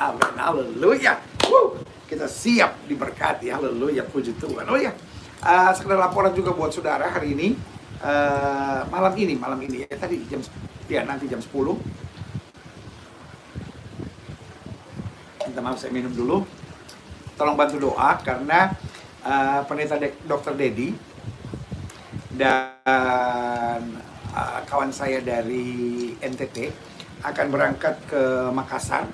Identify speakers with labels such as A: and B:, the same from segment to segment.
A: amin, haleluya. Kita siap diberkati, haleluya, puji Tuhan. Oh ya, sekedar laporan juga buat saudara hari ini, malam ini ya, tadi nanti jam 10. Minta maaf, saya minum dulu. Tolong bantu doa karena pendeta Dr. Dedi dan kawan saya dari NTT akan berangkat ke Makassar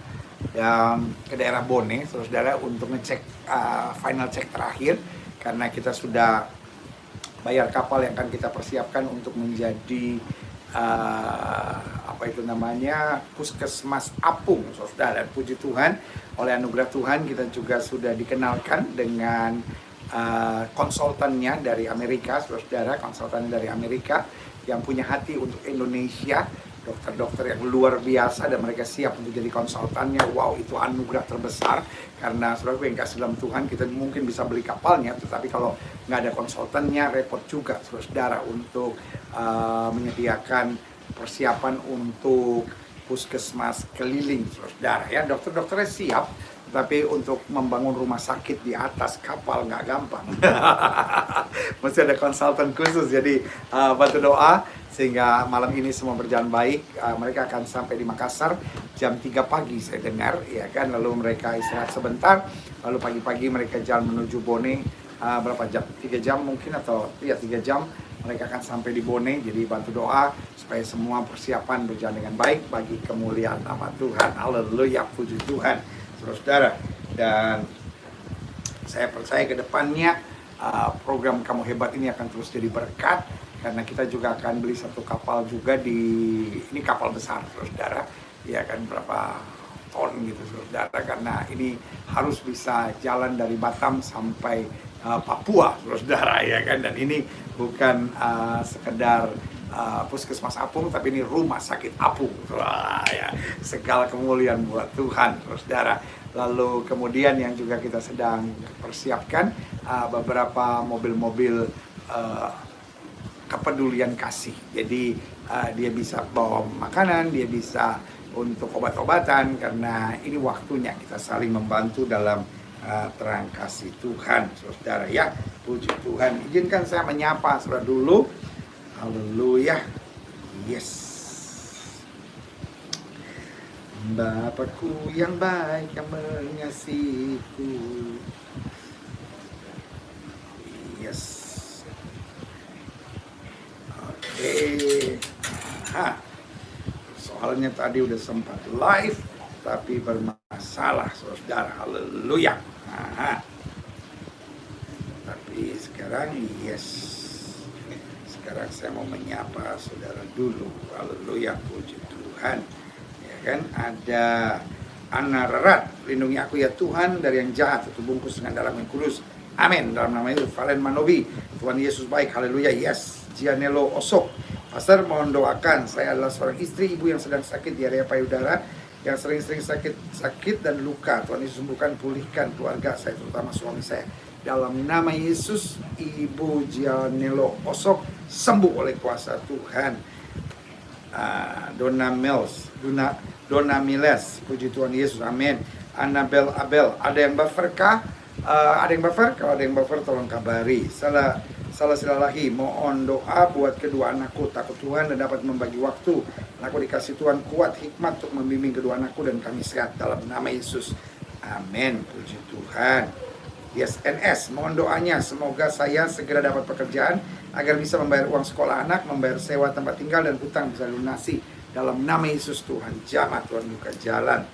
A: dan ke daerah Bone, saudara, untuk ngecek final check terakhir karena kita sudah bayar kapal yang akan kita persiapkan untuk menjadi puskesmas apung, saudara. Dan puji Tuhan, oleh anugerah Tuhan kita juga sudah dikenalkan dengan konsultannya dari Amerika, saudara, konsultannya dari Amerika yang punya hati untuk Indonesia, dokter-dokter yang luar biasa, dan mereka siap untuk jadi konsultannya. Wow, itu anugerah terbesar, karena saudara yang kasih dalam Tuhan, kita mungkin bisa beli kapalnya, tetapi kalau nggak ada konsultannya, repot juga, saudara, untuk menyediakan persiapan untuk puskesmas keliling, saudara. Ya, dokter-dokternya siap, tapi untuk membangun rumah sakit di atas kapal nggak gampang. Mesti ada konsultan khusus. Jadi bantu doa sehingga malam ini semua berjalan baik. Mereka akan sampai di Makassar jam 3 pagi saya dengar, ya kan. Lalu mereka istirahat sebentar, lalu pagi-pagi mereka jalan menuju Bone. Berapa jam? 3 jam mungkin, atau ya 3 jam mereka akan sampai di Bone. Jadi bantu doa supaya semua persiapan berjalan dengan baik bagi kemuliaan nama Tuhan. Haleluya, puji Tuhan, saudara. Dan saya percaya ke depannya program Kamu Hebat ini akan terus jadi berkat, karena kita juga akan beli satu kapal juga ini kapal besar, saudara, ya kan, berapa ton gitu, saudara, karena ini harus bisa jalan dari Batam sampai Papua, saudara, ya kan. Dan ini bukan sekedar puskesmas apung, tapi ini rumah sakit apung. Wah, ya, segala kemuliaan buat Tuhan, saudara. Lalu kemudian yang juga kita sedang persiapkan beberapa mobil-mobil kepedulian kasih. Jadi dia bisa bawa makanan, dia bisa untuk obat-obatan, karena ini waktunya kita saling membantu dalam terang kasih Tuhan, saudara, ya, puji Tuhan. Izinkan saya menyapa saudara dulu. Haleluya. Yes. Bapakku yang baik, yang mengasihiku. Yes. Oke. Soalnya tadi udah sempat live tapi bermasalah, saudara. Haleluya. Tapi sekarang yes. Sekarang saya mau menyapa saudara dulu. Haleluya, puji Tuhan. Ya kan, ada Ana Rerat, lindungi aku ya Tuhan dari yang jahat, itu bungkus dengan darah yang kudus. Amin. Dalam nama Yesus. Valen Manobi, Tuhan Yesus baik. Haleluya. Yes. Gianello Osok, Pastor, mohon doakan. Saya adalah seorang istri ibu yang sedang sakit di area payudara, yang sering-sering sakit dan luka. Tuhan Yesus sembuhkan, pulihkan keluarga saya, terutama suami saya. Dalam nama Yesus, Ibu Gianello Osok sembuh oleh kuasa Tuhan. Donna Miles, puji Tuhan Yesus, amin. Annabel Abel, ada yang buffer kah? Ada yang buffer? Kalau ada yang buffer tolong kabari. Salah silalahi, mohon doa buat kedua anakku, takut Tuhan dan dapat membagi waktu. Anakku dikasih Tuhan kuat hikmat untuk membimbing kedua anakku dan kami sehat dalam nama Yesus, amin, puji Tuhan. Yes, NS, mohon doanya semoga saya segera dapat pekerjaan agar bisa membayar uang sekolah anak, membayar sewa tempat tinggal, dan hutang bisa lunasi dalam nama Yesus. Tuhan jamah, Tuhan buka jalan.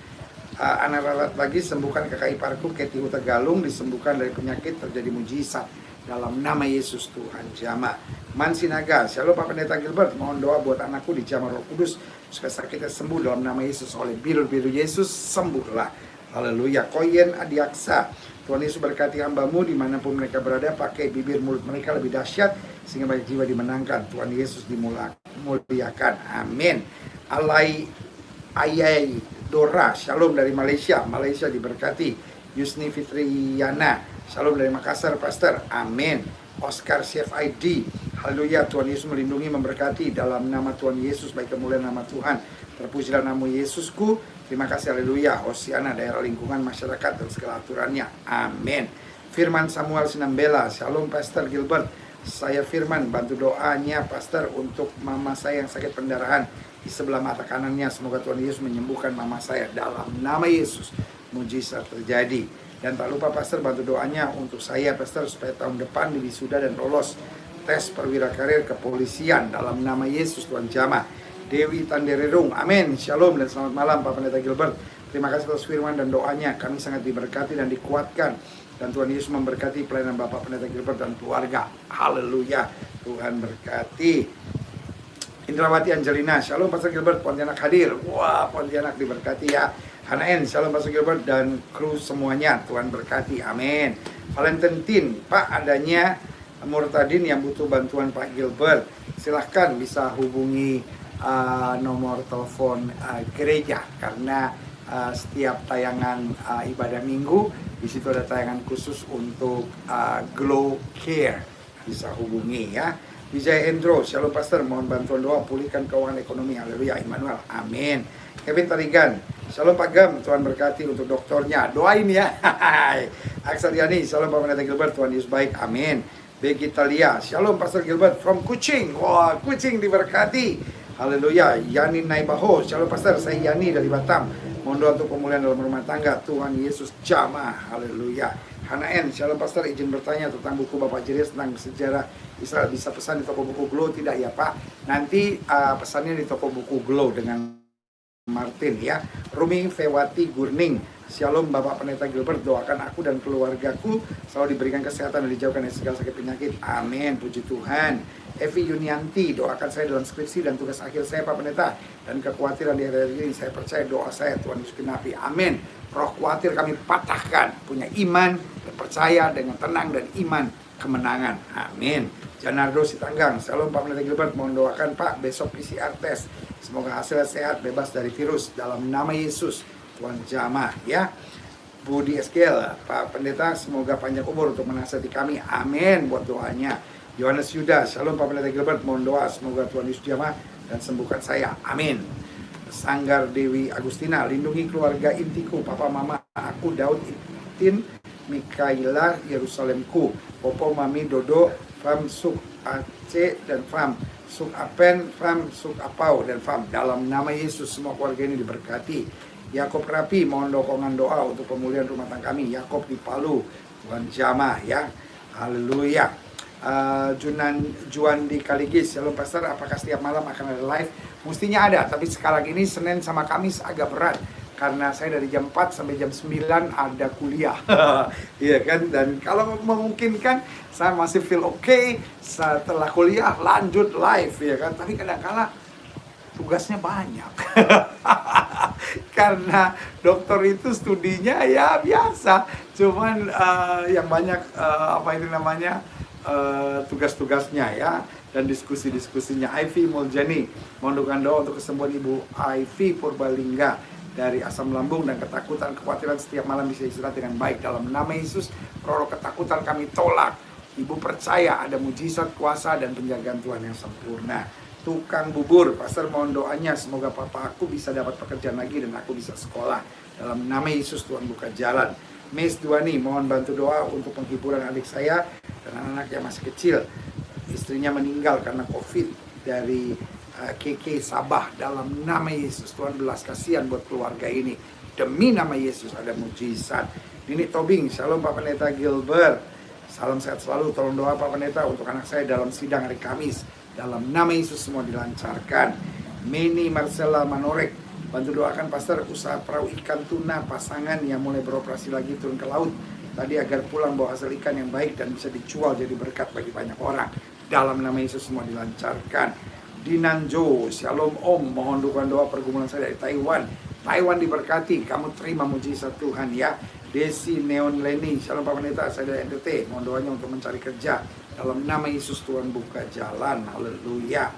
A: Anak ralat lagi, sembuhkan kakak iparku Keti Huta Galung, disembuhkan dari penyakit, terjadi mujizat dalam nama Yesus. Tuhan jamah. Mansinaga, shalom Pak Pendeta Gilbert, mohon doa buat anakku di Jamah Roh Kudus supaya sakitnya sembuh dalam nama Yesus. Oleh biru-biru Yesus sembuhlah. Haleluya. Koyen Adiaksa, Tuhan Yesus berkati hambamu dimanapun mereka berada, pakai bibir mulut mereka lebih dahsyat sehingga banyak jiwa dimenangkan. Tuhan Yesus dimuliakan, amin. Ayai Dora, shalom dari Malaysia diberkati. Yusni Fitriana, shalom dari Makassar, Pastor, amin. Oscar Chef ID, Haleluya, Tuhan Yesus melindungi, memberkati dalam nama Tuhan Yesus, baik kemuliaan nama Tuhan. Terpujilah nama Yesusku. Terima kasih, haleluya. Hosiana, daerah lingkungan masyarakat dan segala aturannya. Amin. Firman Samuel Sinambela, Shalom Pastor Gilbert. Saya Firman, bantu doanya Pastor untuk mama saya yang sakit pendarahan di sebelah mata kanannya. Semoga Tuhan Yesus menyembuhkan mama saya dalam nama Yesus. Mujizat terjadi. Dan tak lupa Pastor bantu doanya untuk saya Pastor supaya tahun depan wisuda dan lolos tes perwira karir kepolisian dalam nama Yesus. Tuhan jamah. Dewi Tandererung, amin. Shalom dan selamat malam Pak Pendeta Gilbert. Terima kasih atas firman dan doanya. Kami sangat diberkati dan dikuatkan. Dan Tuhan Yesus memberkati pelayanan Bapak Pendeta Gilbert dan keluarga. Haleluya. Tuhan berkati. Indrawati Angelina, Shalom Pastor Gilbert, Pontianak hadir. Wah, Pontianak diberkati ya. Hanaen, Shalom Pastor Gilbert dan kru semuanya. Tuhan berkati, amin. Valentin, Pak, adanya Murtadin yang butuh bantuan Pak Gilbert, silahkan bisa hubungi nomor telepon gereja, karena setiap tayangan ibadah minggu di situ ada tayangan khusus untuk Glow Care, bisa hubungi ya. Wijaya Endro, Shalom Pastor, mohon bantuan doa pulihkan keuangan ekonomi. Haleluya, Immanuel, amin. Kevin Tarigan, Shalom Pak Gam, Tuhan berkati untuk dokternya, doain ya. Aksariani, Shalom Pak Pendeta Gilbert, Tuhan Yesus baik, amin. Begitalia, Shalom Pastor Gilbert from Kuching. Wah, Kuching diberkati. Haleluya. Yani Naibaho, Shalom Pastor, saya Yani dari Batam. Mohon doa untuk pemulihan dalam rumah tangga. Tuhan Yesus jamah. Haleluya. Hanaen, Shalom Pastor, izin bertanya tentang buku Bapak Jerias tentang sejarah Israel. Bisa pesan di toko buku Glow? Tidak ya Pak. Nanti pesannya di toko buku Glow dengan Martin ya. Rumi Fewati Gurning, Shalom Bapak Pendeta Gilbert, doakan aku dan keluargaku selalu diberikan kesehatan dan dijauhkan dari segala sakit penyakit. Amin, puji Tuhan. Evi Yunianti, doakan saya dalam skripsi dan tugas akhir saya Pak Pendeta, dan kekhawatiran di hari ini saya percaya doa saya Tuhan Yesus genapi. Amin. Roh khawatir kami patahkan, punya iman dan percaya dengan tenang dan iman kemenangan. Amin. Janardo Sitanggang, Shalom Pak Pendeta Gilbert, mohon doakan Pak besok PCR test, semoga hasilnya sehat, bebas dari virus dalam nama Yesus. Tuhan jamah ya. Budi Eskel, Pak Pendeta semoga panjang umur untuk menasihati kami. Amin buat doanya. Yohanes Yuda, Shalom Pak Pendeta Gilbert, mohon doa semoga Tuhan Yesus jamah dan sembuhkan saya. Amin. Sanggar Dewi Agustina, lindungi keluarga intiku, Papa Mama, aku Daud Itin, Mikaela Yerusalemku, Popo Mami Dodo, Fam Suk Aceh dan Fam Suk Apen, Fam Suk Apau dan Fam. Dalam nama Yesus semua keluarga ini diberkati. Yakob Rapi, mohon dukungan doa untuk pemulihan rumah tangga kami. Yakob di Palu, Tuhan jamah ya. Haleluya. Juan di Kaligis, Shalom Pastor, apakah setiap malam akan ada live? Mestinya ada, tapi sekarang ini Senin sama Kamis agak berat karena saya dari jam 4 sampai jam 9 ada kuliah. Iya kan? Dan kalau memungkinkan saya masih feel okay setelah kuliah lanjut live ya kan. Tapi kadang-kala tugasnya banyak. Karena dokter itu studinya ya biasa, cuman yang banyak tugas-tugasnya ya, dan diskusi-diskusinya. Ivy Muljani, mohon dukungan doa untuk kesembuhan Ibu Ivy Purbalingga dari asam lambung dan ketakutan, kekhawatiran setiap malam bisa istirahat dengan baik dalam nama Yesus. Roh ketakutan kami tolak. Ibu percaya ada mujizat, kuasa dan penjagaan Tuhan yang sempurna. Tukang bubur, Pastor mohon doanya semoga papa aku bisa dapat pekerjaan lagi dan aku bisa sekolah dalam nama Yesus. Tuhan buka jalan. Miss Duani, mohon bantu doa untuk penghiburan adik saya dan anak-anak yang masih kecil, istrinya meninggal karena COVID dari KK Sabah. Dalam nama Yesus Tuhan belas kasihan buat keluarga ini, demi nama Yesus ada mujizat. Nini Tobing, Shalom Pak Pendeta Gilbert, salam sehat selalu, tolong doa Pak Pendeta untuk anak saya dalam sidang hari Kamis. Dalam nama Yesus semua dilancarkan. Meni Marcella Manorek, bantu doakan Pastor usaha perahu ikan tuna pasangan yang mulai beroperasi lagi turun ke laut tadi agar pulang bawa hasil ikan yang baik dan bisa dijual jadi berkat bagi banyak orang. Dalam nama Yesus semua dilancarkan. Dinanjo, Shalom Om, mohon dukungan doa pergumulan saya dari Taiwan. Taiwan diberkati, kamu terima mujizat Tuhan ya. Desi Neon Leni, Shalom Pak Pendeta, saya dari NTT, mohon doanya untuk mencari kerja. Dalam nama Yesus Tuhan buka jalan, haleluya.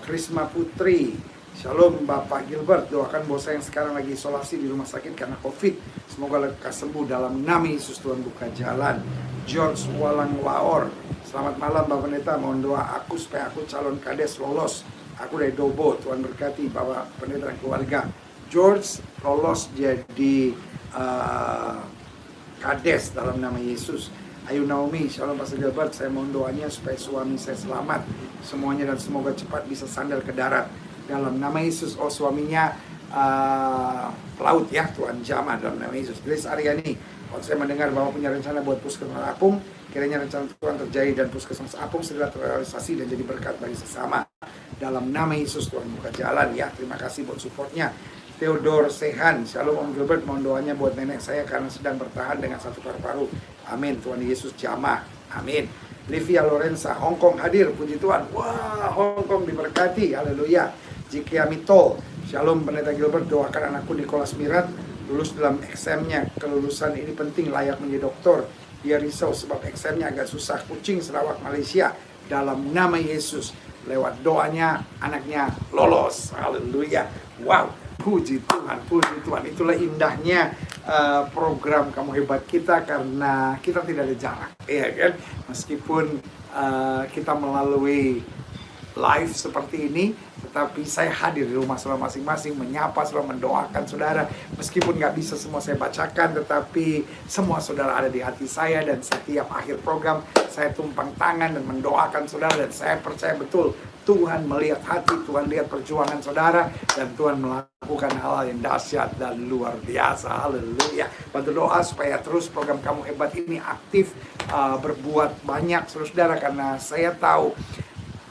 A: Krisma Putri, Shalom Bapak Gilbert, doakan bos saya yang sekarang lagi isolasi di rumah sakit karena COVID, semoga lekas sembuh dalam nama Yesus. Tuhan buka jalan. George Walang Laor, Selamat malam Bapak Pendeta, mohon doa aku supaya aku calon kades lolos. Aku dari Dobo, Tuhan berkati Bapak Pendeta dan keluarga. George lolos jadi kades dalam nama Yesus. Ayu Naomi, Shalom Pastor Gilbert, saya mohon doanya supaya suami saya selamat semuanya dan semoga cepat bisa sandal ke darat dalam nama Yesus. Oh, suaminya pelaut ya, Tuhan jamah dalam nama Yesus. Grace Aryani, waktu saya mendengar bahwa punya rencana buat Puskesmas Apung, kiranya rencana Tuhan terjadi dan Puskesmas Apung segera terrealisasi dan jadi berkat bagi sesama. Dalam nama Yesus Tuhan buka jalan ya. Terima kasih buat supportnya. Theodore Sehan, Shalom Om Gilbert, mohon doanya buat nenek saya karena sedang bertahan dengan satu paru-paru. Amin, Tuhan Yesus jamah. Amin. Livia Lorenza, Hong Kong hadir, puji Tuhan. Wah, Hong Kong diberkati, haleluya. Jiki Amitol, Shalom Pendeta Gilbert, doakan anakku Nicholas Mirat lulus dalam exam-nya. Kelulusan ini penting, layak menjadi doktor. Dia risau sebab exam-nya agak susah. Kucing Sarawak Malaysia, dalam nama Yesus. Lewat doanya anaknya lolos, haleluya. Wow, puji Tuhan, puji Tuhan. Itulah indahnya program Kamu Hebat kita, karena kita tidak ada jarak, ya kan? Meskipun kita melalui live seperti ini, tetapi saya hadir di rumah saudara masing-masing, menyapa saudara, mendoakan saudara. Meskipun nggak bisa semua saya bacakan, tetapi semua saudara ada di hati saya, dan setiap akhir program saya tumpang tangan dan mendoakan saudara, dan saya percaya betul Tuhan melihat hati, Tuhan lihat perjuangan saudara, dan Tuhan melakukan hal yang dahsyat dan luar biasa. Haleluya. Bantu doa supaya terus program Kamu Hebat ini aktif, berbuat banyak saudara, karena saya tahu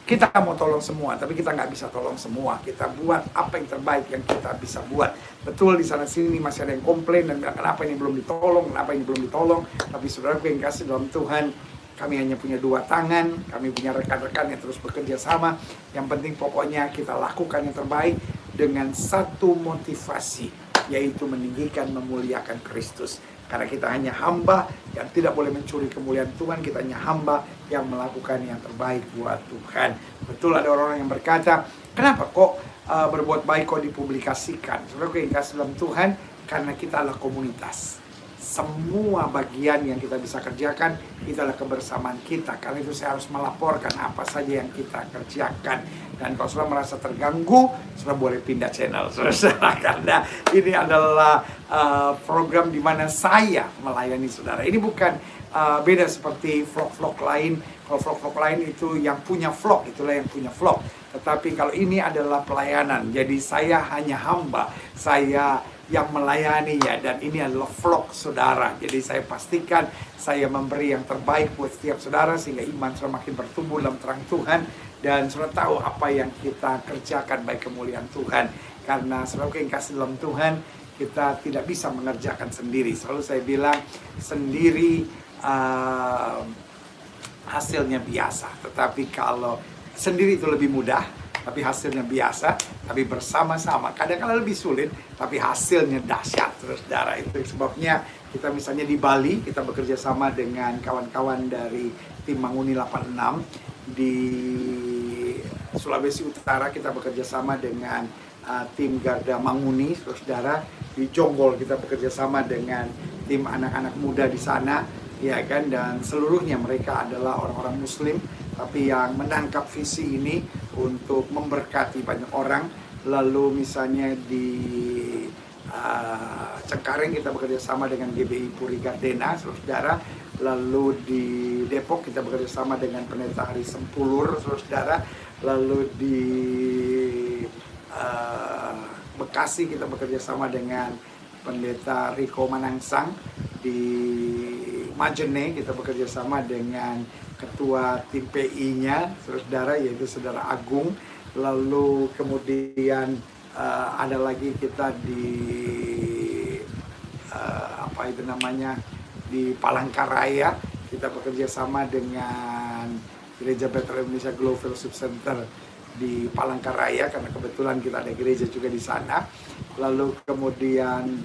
A: kita mau tolong semua, tapi kita nggak bisa tolong semua. Kita buat apa yang terbaik yang kita bisa buat. Betul, di sana sini masih ada yang komplain dan bilang kenapa ini belum ditolong, kenapa ini belum ditolong. Tapi saudaraku yang kasih dalam Tuhan, kami hanya punya dua tangan, kami punya rekan-rekan yang terus bekerja sama. Yang penting pokoknya kita lakukan yang terbaik dengan satu motivasi, yaitu meninggikan, memuliakan Kristus. Karena kita hanya hamba yang tidak boleh mencuri kemuliaan Tuhan. Kita hanya hamba yang melakukan yang terbaik buat Tuhan. Betul, ada orang-orang yang berkata, kenapa kok berbuat baik kok dipublikasikan? Saudara yang kasih dalam Tuhan, karena kita adalah komunitas. Semua bagian yang kita bisa kerjakan, itu adalah kebersamaan kita. Karena itu saya harus melaporkan apa saja yang kita kerjakan. Dan kalau saudara merasa terganggu, saudara boleh pindah channel, saudara. Karena ini adalah program di mana saya melayani saudara. Ini bukan beda seperti vlog-vlog lain. Kalau vlog-vlog lain itu yang punya vlog, itulah yang punya vlog. Tetapi kalau ini adalah pelayanan, jadi saya hanya hamba, saya yang melayani ya, dan ini adalah vlog saudara. Jadi saya pastikan saya memberi yang terbaik buat setiap saudara, sehingga iman saudara makin bertumbuh dalam terang Tuhan, dan saudara tahu apa yang kita kerjakan baik kemuliaan Tuhan. Karena saudara yang kasih dalam Tuhan, kita tidak bisa mengerjakan sendiri. Selalu saya bilang, sendiri hasilnya biasa. Tetapi kalau sendiri itu lebih mudah, tapi hasilnya biasa. Tapi bersama-sama kadang-kadang lebih sulit, tapi hasilnya dahsyat, saudara. Itu sebabnya kita misalnya di Bali, kita bekerja sama dengan kawan-kawan dari tim Manguni 86. Di Sulawesi Utara kita bekerja sama dengan tim Garda Manguni, saudara. Di Jonggol kita bekerja sama dengan tim anak-anak muda di sana, ya kan. Dan seluruhnya mereka adalah orang-orang Muslim, tapi yang menangkap visi ini untuk memberkati banyak orang. Lalu misalnya di Cengkareng kita bekerja sama dengan GBI Puri Gardena, saudara. Lalu di Depok kita bekerja sama dengan Pendeta Hari Sempulur, saudara. Lalu di Bekasi kita bekerja sama dengan Pendeta Riko Manangsang. Di Majene kita bekerja sama dengan ketua tim PI-nya, saudara, yaitu saudara Agung. Lalu kemudian ada lagi kita di di Palangkaraya kita bekerja sama dengan Gereja Bethel Indonesia Global Fellowship Center di Palangkaraya, karena kebetulan kita ada gereja juga di sana. Lalu kemudian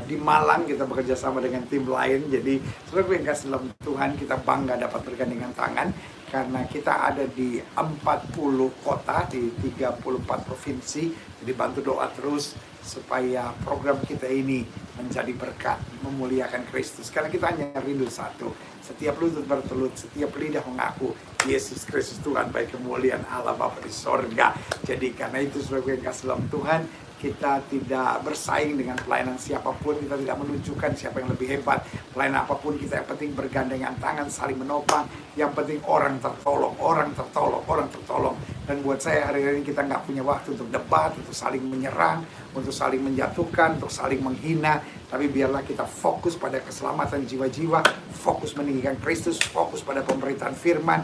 A: di Malang kita bekerja sama dengan tim lain. Jadi saudara yang kasih dalam Tuhan, kita bangga dapat bergandengan tangan karena kita ada di 40 kota di 34 provinsi. Jadi bantu doa terus supaya program kita ini menjadi berkat, memuliakan Kristus. Karena kita hanya rindu satu, setiap lutut bertelut, setiap lidah mengaku Yesus Kristus Tuhan, bagi kemuliaan Allah Bapa di sorga. Jadi karena itu, saudara yang kasih dalam Tuhan, kita tidak bersaing dengan pelayanan siapapun, kita tidak menunjukkan siapa yang lebih hebat. Pelayanan apapun kita, yang penting bergandengan tangan, saling menopang. Yang penting orang tertolong, orang tertolong, orang tertolong. Dan buat saya hari ini kita nggak punya waktu untuk debat, untuk saling menyerang, untuk saling menjatuhkan, untuk saling menghina. Tapi biarlah kita fokus pada keselamatan jiwa-jiwa, fokus meninggikan Kristus, fokus pada pemberitaan firman.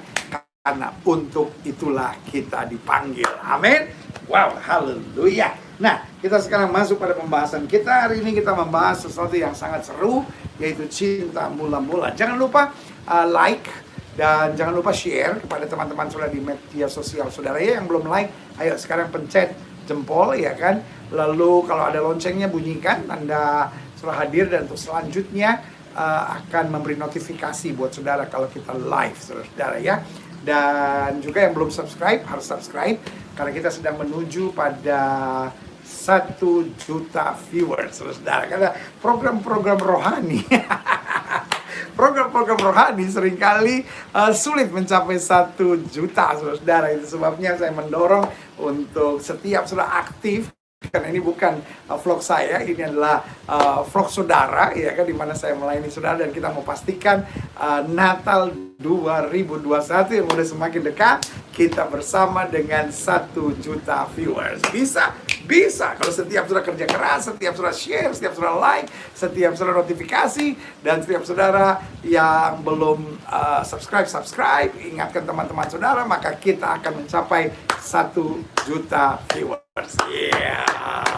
A: Karena untuk itulah kita dipanggil. Amin. Wow, haleluya. Nah, kita sekarang masuk pada pembahasan kita. Hari ini kita membahas sesuatu yang sangat seru, yaitu cinta mula-mula. Jangan lupa like dan jangan lupa share kepada teman-teman saudara di media sosial saudara ya. Yang belum like, ayo sekarang pencet jempol ya kan. Lalu kalau ada loncengnya bunyikan, Anda sudah hadir, dan untuk selanjutnya akan memberi notifikasi buat saudara kalau kita live saudara ya. Dan juga yang belum subscribe harus subscribe, karena kita sedang menuju pada 1 juta viewers saudara. Karena program-program rohani program-program rohani seringkali sulit mencapai 1 juta saudara. Itu sebabnya saya mendorong untuk setiap saudara aktif. Karena ini bukan vlog saya, ini adalah vlog saudara ya kan, dimana saya melayani saudara, dan kita mau pastikan Natal 2021 yang udah semakin dekat, kita bersama dengan 1 juta viewers. Bisa kalau setiap saudara kerja keras, setiap saudara share, setiap saudara like, setiap saudara notifikasi, dan setiap saudara yang belum subscribe, ingatkan teman-teman saudara, maka kita akan mencapai 1 juta viewers. Yeah,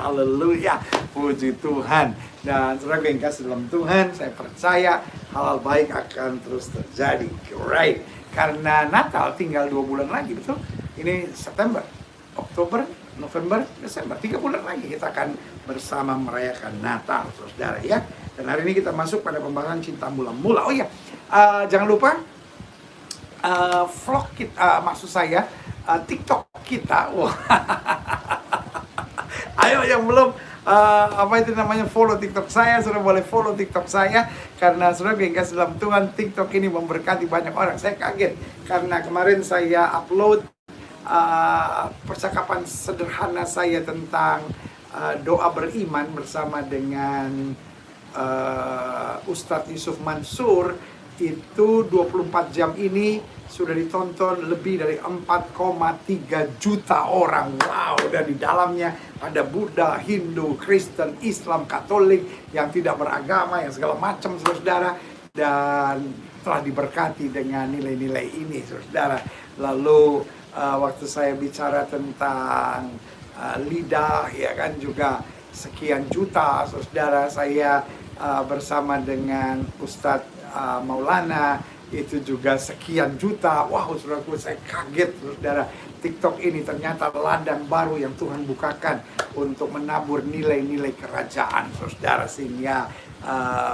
A: haleluya, puji Tuhan. Dan saudara yang kasih dalam Tuhan, saya percaya hal-hal baik akan terus terjadi. Right, karena Natal tinggal 2 bulan lagi, betul? Ini September, Oktober, November, Desember, 3 bulan lagi kita akan bersama merayakan Natal, saudara ya. Dan hari ini kita masuk pada pembahasan cinta mula-mula. Oh iya, jangan lupa vlog kita, maksud saya TikTok kita. Wah. Ayo yang belum follow TikTok saya, sudah boleh follow TikTok saya, karena sudah biar dalam Tuhan, TikTok ini memberkati banyak orang. Saya kaget karena kemarin saya upload percakapan sederhana saya tentang doa beriman bersama dengan Ustadz Yusuf Mansur. Itu 24 jam ini sudah ditonton lebih dari 4,3 juta orang. Wow, dan di dalamnya ada Buddha, Hindu, Kristen, Islam, Katolik, yang tidak beragama, yang segala macam saudara. Dan telah diberkati dengan nilai-nilai ini saudara. Lalu waktu saya bicara tentang lidah ya kan, juga sekian juta saudara. Saya bersama dengan Ustadz Maulana, itu juga sekian juta. Wow, saudaraku, saya kaget saudara. TikTok ini ternyata ladang baru yang Tuhan bukakan untuk menabur nilai-nilai kerajaan saudara, sehingga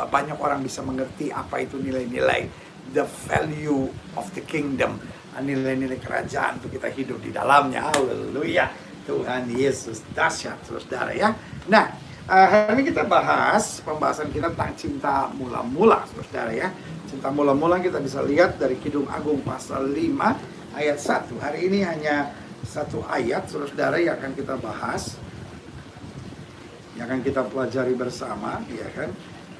A: banyak orang bisa mengerti apa itu nilai-nilai, the value of the kingdom, nilai-nilai kerajaan untuk kita hidup di dalamnya. Haleluya, Tuhan Yesus dahsyat saudara ya. Nah, hari ini kita bahas pembahasan kita tentang cinta mula-mula saudara ya. Cinta mula-mula kita bisa lihat dari Kidung Agung pasal 5 ayat 1. Hari ini hanya satu ayat saudara yang akan kita bahas, yang akan kita pelajari bersama ya kan.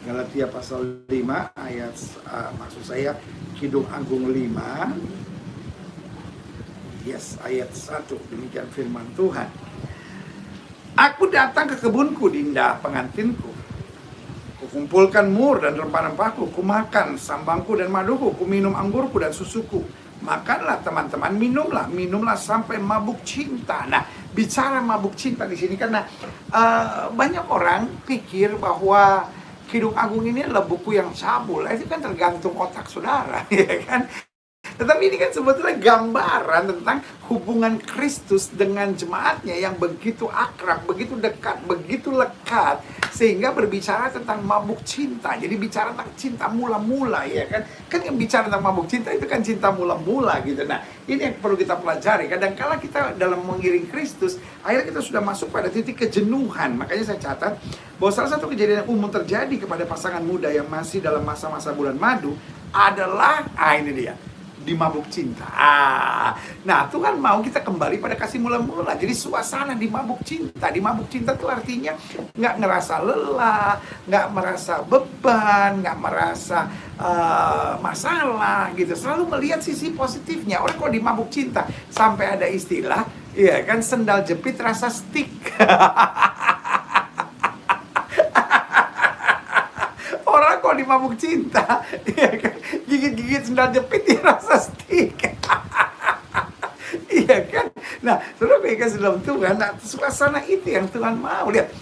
A: Galatia pasal 5 ayat maksud saya Kidung Agung 5 ayat 1. Demikian firman Tuhan. Aku datang ke kebunku, Dinda pengantinku. Kukumpulkan mur dan rempah-rempahku, kumakan sambangku dan maduku, kuminum anggurku dan susuku. Makanlah teman-teman, minumlah sampai mabuk cinta. Nah, bicara mabuk cinta di sini karena banyak orang pikir bahwa Kidung Agung ini adalah buku yang cabul. Itu kan tergantung otak saudara, ya kan? Tetapi ini kan sebetulnya gambaran tentang hubungan Kristus dengan jemaatnya yang begitu akrab, begitu dekat, begitu lekat, sehingga berbicara tentang mabuk cinta. Jadi bicara tentang cinta mula-mula, ya kan? Kan yang bicara tentang mabuk cinta itu kan cinta mula-mula gitu. Nah, ini yang perlu kita pelajari. Kadang-kala kita dalam mengiring Kristus, akhirnya kita sudah masuk pada titik kejenuhan. Makanya saya catat bahwa salah satu kejadian yang umum terjadi kepada pasangan muda yang masih dalam masa-masa bulan madu adalah, ini dia, di mabuk cinta. Nah, Tuhan mau kita kembali pada kasih mula-mula. Jadi suasana di mabuk cinta. Di mabuk cinta itu artinya nggak ngerasa lelah, nggak merasa beban, nggak merasa masalah gitu. Selalu melihat sisi positifnya. Orang kalau di mabuk cinta sampai ada istilah, ya kan, sendal jepit rasa stick. Orang kalau di mabuk cinta, ya kan, gigit-gigit sendal jepit dia rasa stick. Iya kan? Nah, saudara pegang dalam Tuhan, nah, suasana itu yang Tuhan mau. Lihat,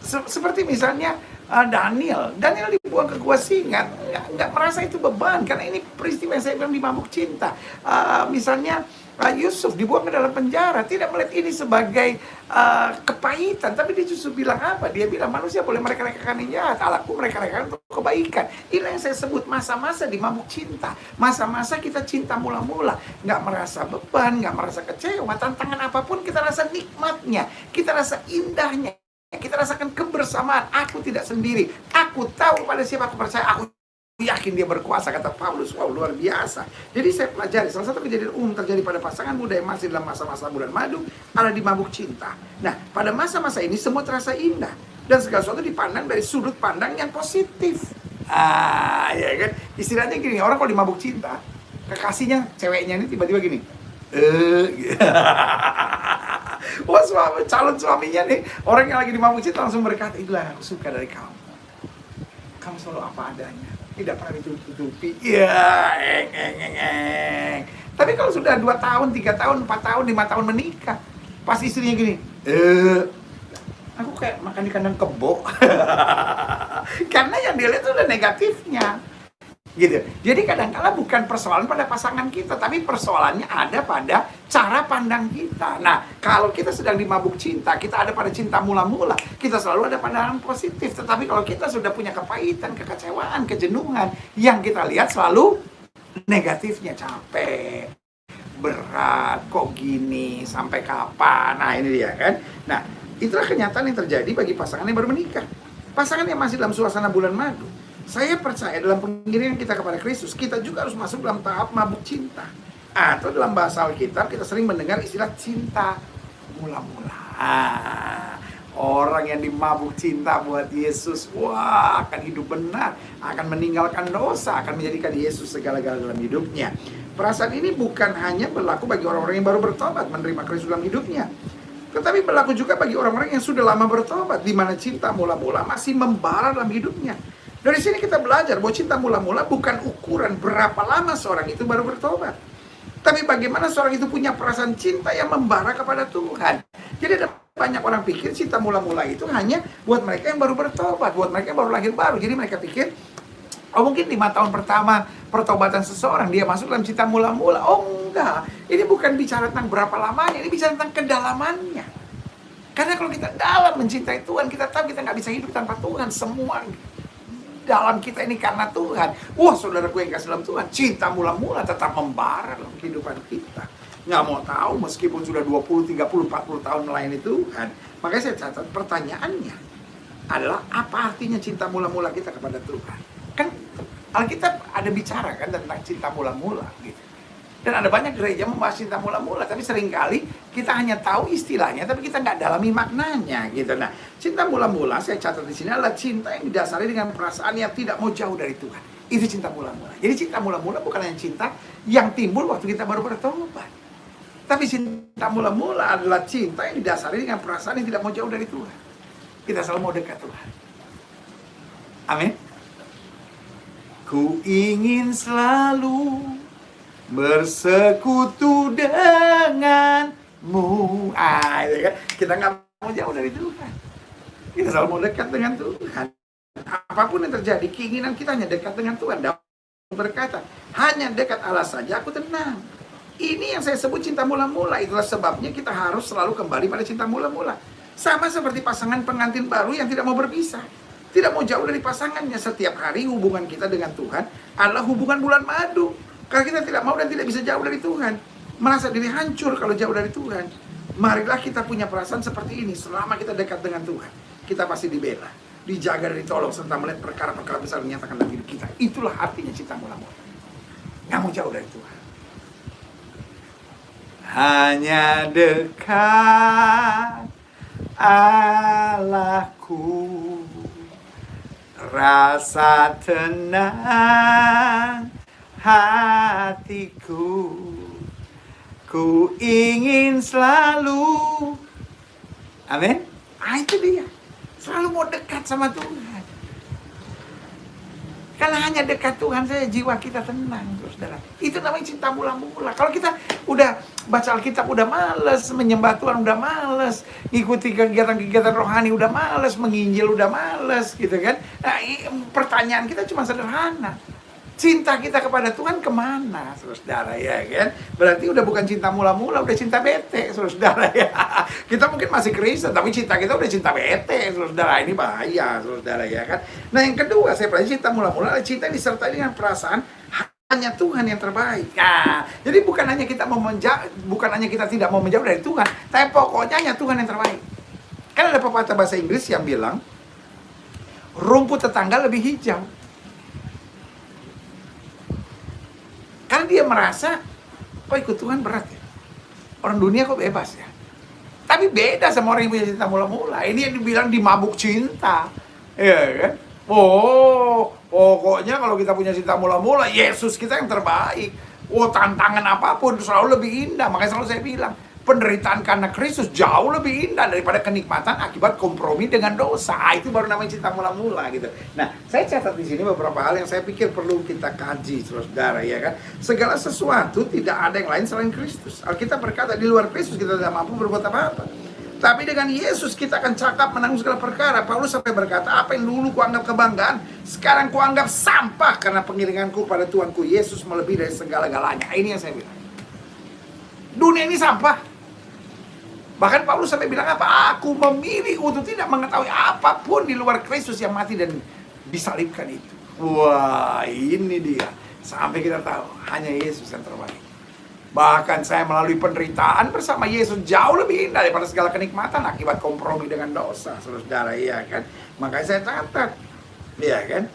A: seperti misalnya Daniel dibuang ke gua singa, nggak merasa itu beban, karena ini peristiwa yang saya bilang di mabuk cinta. Misalnya Yusuf dibuang ke dalam penjara, tidak melihat ini sebagai kepahitan, tapi dia justru bilang apa? Dia bilang manusia boleh mereka-rekakan yang jahat, Allahku mereka-rekakan untuk kebaikan. Ini yang saya sebut masa-masa di mabuk cinta, masa-masa kita cinta mula-mula, nggak merasa beban, nggak merasa kecewa, tantangan apapun kita rasa nikmatnya, kita rasa indahnya, kita rasakan kebersamaan. Aku tidak sendiri, aku tahu pada siapa aku percaya, aku yakin dia berkuasa, kata Paulus. Wow, luar biasa. Jadi saya pelajari salah satu kejadian umum terjadi pada pasangan muda yang masih dalam masa-masa bulan madu adalah di mabuk cinta. Nah, pada masa-masa ini semua terasa indah dan segala sesuatu dipandang dari sudut pandang yang positif. Ya kan? Istilahnya gini, orang kalau di mabuk cinta, kekasihnya, ceweknya ini tiba-tiba gini. Wah, calon suaminya nih, orang yang lagi di mabuk cinta langsung berkata, itulah yang aku suka dari kamu. Kamu selalu apa adanya, tidak pernah ditutupi. Tapi kalau sudah 2 tahun, 3 tahun, 4 tahun, 5 tahun menikah, pas istrinya gini, aku kayak makan di kandang kebo. Karena yang dia lihat itu udah negatifnya. Gitu. Jadi kadang-kala bukan persoalan pada pasangan kita, tapi persoalannya ada pada cara pandang kita. Nah, kalau kita sedang di mabuk cinta, kita ada pada cinta mula-mula, kita selalu ada pandangan positif. Tetapi kalau kita sudah punya kepahitan, kekecewaan, kejenuhan, yang kita lihat selalu negatifnya, capek, berat, kok gini, sampai kapan. Nah, ini dia kan. Nah, itulah kenyataan yang terjadi bagi pasangan yang baru menikah. Pasangan yang masih dalam suasana bulan madu. Saya percaya dalam pengiringan kita kepada Kristus, kita juga harus masuk dalam tahap mabuk cinta. Atau dalam bahasa Alkitab, kita sering mendengar istilah cinta mula-mula. Orang yang dimabuk cinta buat Yesus, wah, akan hidup benar, akan meninggalkan dosa, akan menjadikan Yesus segala-galanya dalam hidupnya. Perasaan ini bukan hanya berlaku bagi orang-orang yang baru bertobat, menerima Kristus dalam hidupnya, tetapi berlaku juga bagi orang-orang yang sudah lama bertobat, di mana cinta mula-mula masih membara dalam hidupnya. Dari sini kita belajar bahwa cinta mula-mula bukan ukuran berapa lama seorang itu baru bertobat, tapi bagaimana seorang itu punya perasaan cinta yang membara kepada Tuhan. Jadi ada banyak orang pikir cinta mula-mula itu hanya buat mereka yang baru bertobat, buat mereka yang baru lahir baru. Jadi mereka pikir, oh mungkin 5 tahun pertama pertobatan seseorang dia masuk dalam cinta mula-mula. Oh enggak, ini bukan bicara tentang berapa lamanya, ini bicara tentang kedalamannya. Karena kalau kita dalam mencintai Tuhan, kita tahu kita nggak bisa hidup tanpa Tuhan. Semua dalam kita ini karena Tuhan. Wah, saudaraku yang kasih dalam Tuhan, cinta mula-mula tetap membara dalam kehidupan kita. Nggak mau tahu meskipun sudah 20, 30, 40 tahun melayani Tuhan. Makanya saya catat pertanyaannya adalah apa artinya cinta mula-mula kita kepada Tuhan. Kan Alkitab ada bicara kan tentang cinta mula-mula gitu. Dan ada banyak gereja membahas cinta mula-mula, tapi seringkali kita hanya tahu istilahnya, tapi kita nggak dalami maknanya gitu. Nah, cinta mula-mula saya catat di sini adalah cinta yang didasari dengan perasaan yang tidak mau jauh dari Tuhan. Itu cinta mula-mula. Jadi cinta mula-mula bukan hanya cinta yang timbul waktu kita baru bertobat, tapi cinta mula-mula adalah cinta yang didasari dengan perasaan yang tidak mau jauh dari Tuhan. Kita selalu mau dekat Tuhan. Amin. Ku ingin selalu bersekutu denganmu. Itu kan? Kita nggak mau jauh dari Tuhan. Kita selalu mau dekat dengan Tuhan. Apapun yang terjadi, keinginan kita hanya dekat dengan Tuhan. Daud berkata, hanya dekat Allah saja aku tenang. Ini yang saya sebut cinta mula-mula. Itulah sebabnya kita harus selalu kembali pada cinta mula-mula. Sama seperti pasangan pengantin baru yang tidak mau berpisah, tidak mau jauh dari pasangannya. Setiap hari hubungan kita dengan Tuhan adalah hubungan bulan madu. Kalau kita tidak mau dan tidak bisa jauh dari Tuhan, merasa diri hancur kalau jauh dari Tuhan, marilah kita punya perasaan seperti ini. Selama kita dekat dengan Tuhan, kita pasti dibela, dijaga dan ditolong, serta melihat perkara-perkara besar dinyatakan dalam hidup kita. Itulah artinya cinta mula-mula. Nggak mau jauh dari Tuhan. Hanya dekat Allahku, rasa tenang hatiku, ku ingin selalu, amin. Itu dia, selalu mau dekat sama Tuhan. Kalau hanya dekat Tuhan saja jiwa kita tenang, saudara. Itu namanya cinta mula-mula. Kalau kita udah baca Alkitab udah males, menyembah Tuhan udah males, ikuti kegiatan-kegiatan rohani udah males, menginjil udah males, gitu kan. Nah, pertanyaan kita cuma sederhana. Cinta kita kepada Tuhan kemana, saudara, ya kan? Berarti udah bukan cinta mula-mula, udah cinta bete, saudara, ya. Kita mungkin masih Kristen, tapi cinta kita udah cinta bete, saudara. Ini bahaya, saudara, ya kan? Nah, yang kedua, saya pelajari cinta mula-mula adalah cinta yang disertai dengan perasaan hanya Tuhan yang terbaik. Nah, jadi bukan hanya kita tidak mau menjauh dari Tuhan, tapi pokoknya hanya Tuhan yang terbaik. Kan ada pepatah bahasa Inggris yang bilang, rumput tetangga lebih hijau. Karena dia merasa, kok ikut Tuhan berat ya? Orang dunia kok bebas ya? Tapi beda sama orang yang punya cinta mula-mula. Ini yang dibilang dimabuk cinta. Iya kan? Oh, pokoknya kalau kita punya cinta mula-mula, Yesus kita yang terbaik. Oh, tantangan apapun selalu lebih indah. Makanya selalu saya bilang, penderitaan karena Kristus jauh lebih indah daripada kenikmatan akibat kompromi dengan dosa. Itu baru namanya cinta mula-mula gitu. Nah, saya catat di sini beberapa hal yang saya pikir perlu kita kaji, saudara, ya kan. Segala sesuatu tidak ada yang lain selain Kristus. Alkitab berkata di luar Kristus kita tidak mampu berbuat apa-apa. Tapi dengan Yesus kita akan cakap menanggung segala perkara. Paulus sampai berkata, apa yang dulu kuanggap kebanggaan, sekarang kuanggap sampah karena pengiringanku pada Tuanku Yesus melebihi dari segala-galanya. Ini yang saya bilang. Dunia ini sampah. Bahkan Paulus sampai bilang apa? Aku memilih untuk tidak mengetahui apapun di luar Kristus yang mati dan disalibkan itu. Wah, ini dia. Sampai kita tahu hanya Yesus yang terbaik. Bahkan saya melalui penderitaan bersama Yesus jauh lebih indah daripada segala kenikmatan akibat kompromi dengan dosa, saudara, iya kan? Makanya saya catat, iya kan?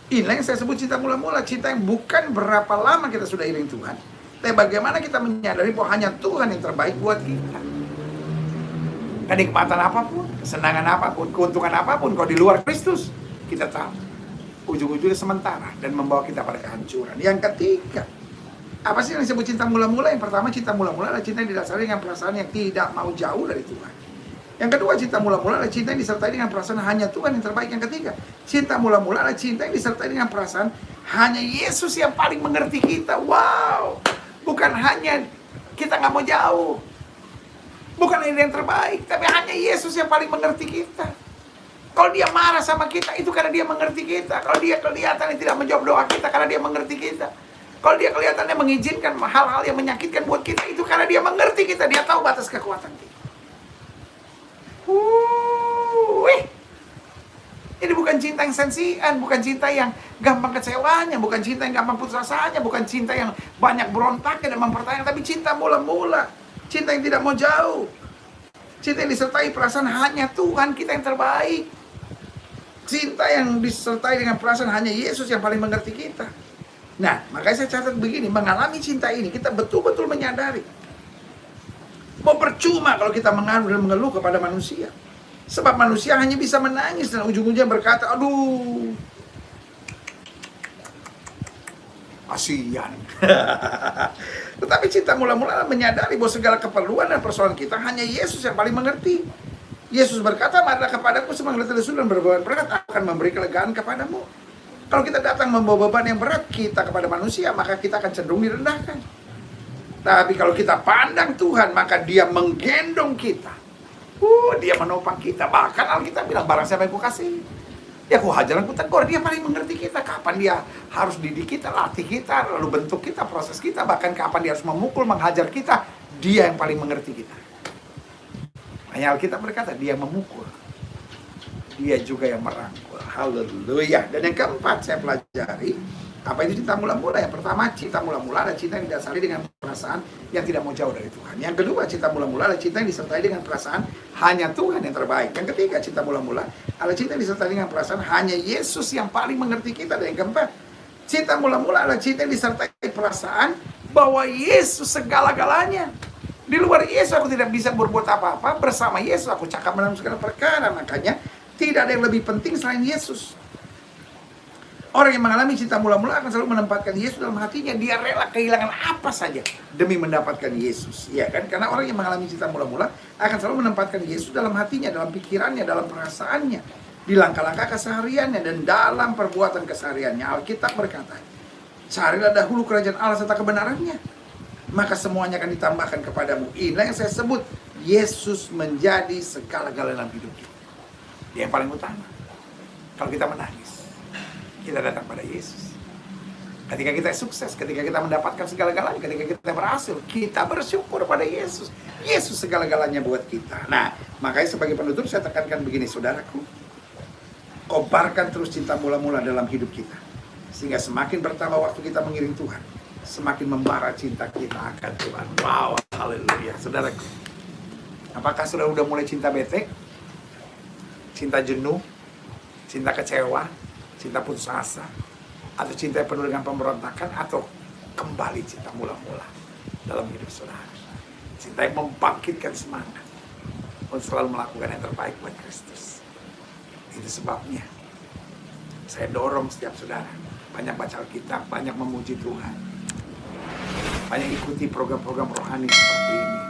A: Inilah yang saya sebut cinta mula-mula, cinta yang bukan berapa lama kita sudah iring Tuhan, tapi bagaimana kita menyadari bahwa hanya Tuhan yang terbaik buat kita. Kenikmatan apapun, kesenangan apapun, keuntungan apapun, kalau di luar Kristus, kita tahu ujung-ujungnya sementara dan membawa kita pada kehancuran. Yang ketiga, apa sih yang disebut cinta mula-mula? Yang pertama, cinta mula-mula adalah cinta yang didasari dengan perasaan yang tidak mau jauh dari Tuhan. Yang kedua, cinta mula-mula adalah cinta yang disertai dengan perasaan hanya Tuhan yang terbaik. Yang ketiga, cinta mula-mula adalah cinta yang disertai dengan perasaan hanya Yesus yang paling mengerti kita. Wow! Bukan hanya kita nggak mau jauh, bukan ini yang terbaik, tapi hanya Yesus yang paling mengerti kita. Kalau dia marah sama kita, itu karena dia mengerti kita. Kalau dia kelihatannya tidak menjawab doa kita, karena dia mengerti kita. Kalau dia kelihatannya mengizinkan hal-hal yang menyakitkan buat kita, itu karena dia mengerti kita. Dia tahu batas kekuatan kita. Ini bukan cinta yang sensian, bukan cinta yang gampang kecewanya, bukan cinta yang gampang putus asanya, bukan cinta yang banyak berontaknya dan mempertanyakan, tapi cinta mula-mula, cinta yang tidak mau jauh, cinta yang disertai perasaan hanya Tuhan kita yang terbaik, cinta yang disertai dengan perasaan hanya Yesus yang paling mengerti kita. Nah, makanya saya catat begini, mengalami cinta ini kita betul-betul menyadari mau percuma kalau kita mengadu dan mengeluh kepada manusia. Sebab manusia hanya bisa menangis dan ujung-ujungnya berkata, aduh, kasihan. Tetapi cinta mula-mula menyadari bahwa segala keperluan dan persoalan kita hanya Yesus yang paling mengerti. Yesus berkata, marilah kepadaku semua yang letih lesu dan berbeban berat, akan memberi kelegaan kepadamu. Kalau kita datang membawa beban yang berat kita kepada manusia, maka kita akan cenderung direndahkan. Tapi kalau kita pandang Tuhan, maka Dia menggendong kita. Dia menopang kita. Bahkan Alkitab bilang, barang siapa yang kukasihi, Ya aku hajar, aku tegur, dia paling mengerti kita. Kapan dia harus didik kita, latih kita, lalu bentuk kita, proses kita. Bahkan kapan dia harus memukul, menghajar kita, dia yang paling mengerti kita. Hanya Alkitab berkata, dia memukul, dia juga yang merangkul. Haleluya. Dan yang keempat saya pelajari, apa itu cinta mula-mula? Yang pertama, cinta mula-mula adalah cinta yang didasari dengan perasaan yang tidak mau jauh dari Tuhan. Yang kedua, cinta mula-mula adalah cinta yang disertai dengan perasaan hanya Tuhan yang terbaik. Yang ketiga, cinta mula-mula adalah cinta yang disertai dengan perasaan hanya Yesus yang paling mengerti kita. Dan yang keempat, cinta mula-mula adalah cinta yang disertai perasaan bahwa Yesus segala-galanya. Di luar Yesus aku tidak bisa berbuat apa-apa, bersama Yesus aku cakap dalam segala perkara. Makanya tidak ada yang lebih penting selain Yesus. Orang yang mengalami cinta mula-mula akan selalu menempatkan Yesus dalam hatinya. Dia rela kehilangan apa saja demi mendapatkan Yesus, ya kan? Karena orang yang mengalami cinta mula-mula akan selalu menempatkan Yesus dalam hatinya, dalam pikirannya, dalam perasaannya, di langkah-langkah kesehariannya dan dalam perbuatan kesehariannya. Alkitab berkata, carilah dahulu kerajaan Allah serta kebenarannya, maka semuanya akan ditambahkan kepadamu. Inilah yang saya sebut, Yesus menjadi segala-galanya dalam hidup kita. Dia yang paling utama. Kalau kita menangis, kita datang pada Yesus. Ketika kita sukses, ketika kita mendapatkan segala-galanya, ketika kita berhasil, kita bersyukur pada Yesus. Yesus segala-galanya buat kita. Nah, makanya sebagai penutup saya tekankan begini, saudaraku. Kobarkan terus cinta mula-mula dalam hidup kita. Sehingga semakin bertambah waktu kita mengiring Tuhan, semakin membara cinta kita akan Tuhan. Wow, haleluya. Saudaraku, apakah sudah mulai cinta bete? Cinta jenuh? Cinta kecewa? Cinta putus asa, atau cinta yang penuh dengan pemberontakan, atau kembali cinta mula-mula dalam hidup saudara. Cinta yang membangkitkan semangat untuk selalu melakukan yang terbaik buat Kristus. Itu sebabnya saya dorong setiap saudara banyak baca Alkitab, banyak memuji Tuhan, banyak ikuti program-program rohani seperti ini.